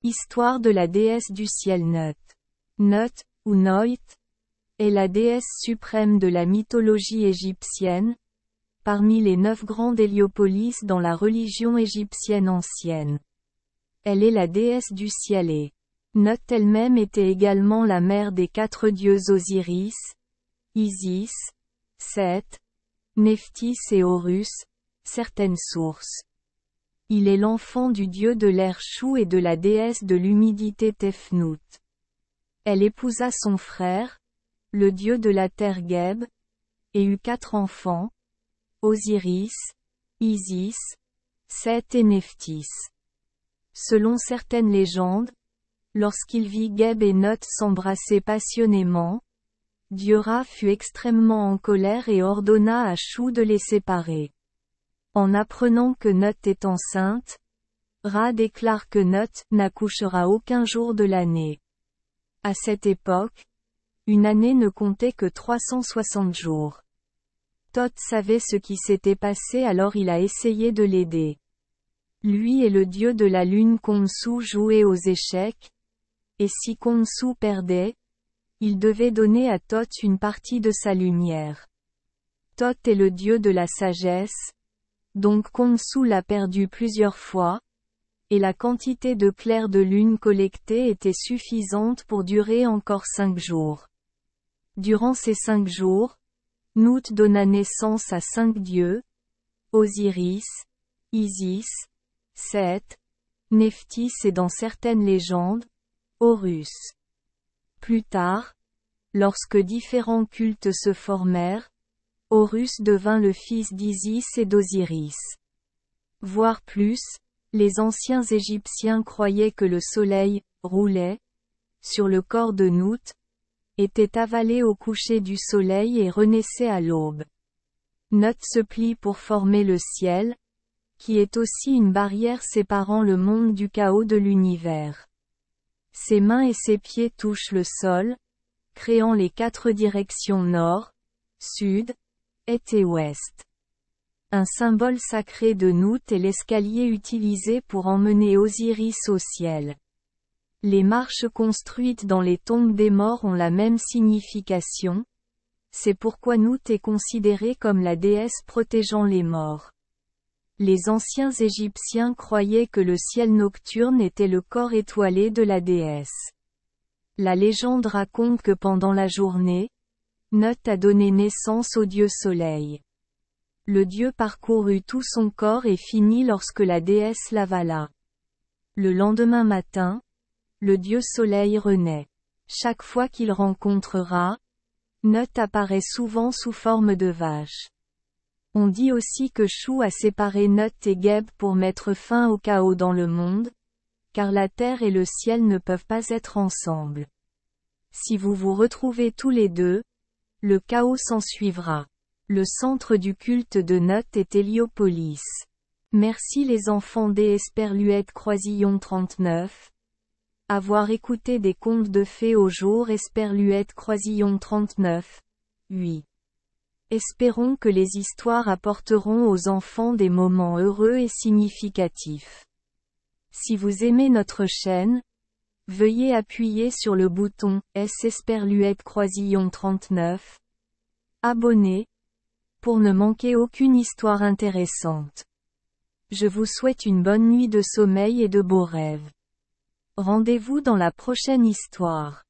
Histoire de la déesse du ciel Nut. Nut, ou Noit, est la déesse suprême de la mythologie égyptienne, parmi les 9 grandes Héliopolis dans la religion égyptienne ancienne. Elle est la déesse du ciel et Nut elle-même était également la mère des 4 dieux Osiris, Isis, Seth, Nephthys et Horus, certaines sources. Il est l'enfant du dieu de l'air Chou et de la déesse de l'humidité Tefnut. Elle épousa son frère, le dieu de la terre Geb, et eut 4 enfants, Osiris, Isis, Seth et Nephthys. Selon certaines légendes, lorsqu'il vit Geb et Nut s'embrasser passionnément, Dieu Ra fut extrêmement en colère et ordonna à Chou de les séparer. En apprenant que Nut est enceinte, Ra déclare que Nut n'accouchera aucun jour de l'année. À cette époque, une année ne comptait que 360 jours. Thoth savait ce qui s'était passé, alors il a essayé de l'aider. Lui et le dieu de la lune Khonsu jouaient aux échecs, et si Khonsu perdait, il devait donner à Thoth une partie de sa lumière. Thoth est le dieu de la sagesse, donc Khonsu l'a perdu plusieurs fois, et la quantité de clairs de lune collectée était suffisante pour durer encore 5 jours. Durant ces 5 jours, Nut donna naissance à 5 dieux, Osiris, Isis, Seth, Nephthys et dans certaines légendes, Horus. Plus tard, lorsque différents cultes se formèrent, Horus devint le fils d'Isis et d'Osiris. Voire plus, les anciens Égyptiens croyaient que le soleil roulait sur le corps de Nut, était avalé au coucher du soleil et renaissait à l'aube. Nut se plie pour former le ciel, qui est aussi une barrière séparant le monde du chaos de l'univers. Ses mains et ses pieds touchent le sol, créant les 4 directions nord, sud, est et ouest. Un symbole sacré de Nut est l'escalier utilisé pour emmener Osiris au ciel. Les marches construites dans les tombes des morts ont la même signification, c'est pourquoi Nut est considérée comme la déesse protégeant les morts. Les anciens Égyptiens croyaient que le ciel nocturne était le corps étoilé de la déesse. La légende raconte que pendant la journée, Nut a donné naissance au dieu soleil. Le dieu parcourut tout son corps et finit lorsque la déesse l'avala. Le lendemain matin, le dieu soleil renaît. Chaque fois qu'il rencontrera, Nut apparaît souvent sous forme de vache. On dit aussi que Chou a séparé Nut et Geb pour mettre fin au chaos dans le monde, car la terre et le ciel ne peuvent pas être ensemble. Si vous vous retrouvez tous les deux, le chaos s'ensuivra. Le centre du culte de Nut est Héliopolis. Merci les enfants des Esperluette Croisillon 39. Avoir écouté des contes de fées au jour Esperluette Croisillon 39. 8. Espérons que les histoires apporteront aux enfants des moments heureux et significatifs. Si vous aimez notre chaîne, veuillez appuyer sur le bouton S Esperluette Croisillon 39. Abonner, pour ne manquer aucune histoire intéressante. Je vous souhaite une bonne nuit de sommeil et de beaux rêves. Rendez-vous dans la prochaine histoire.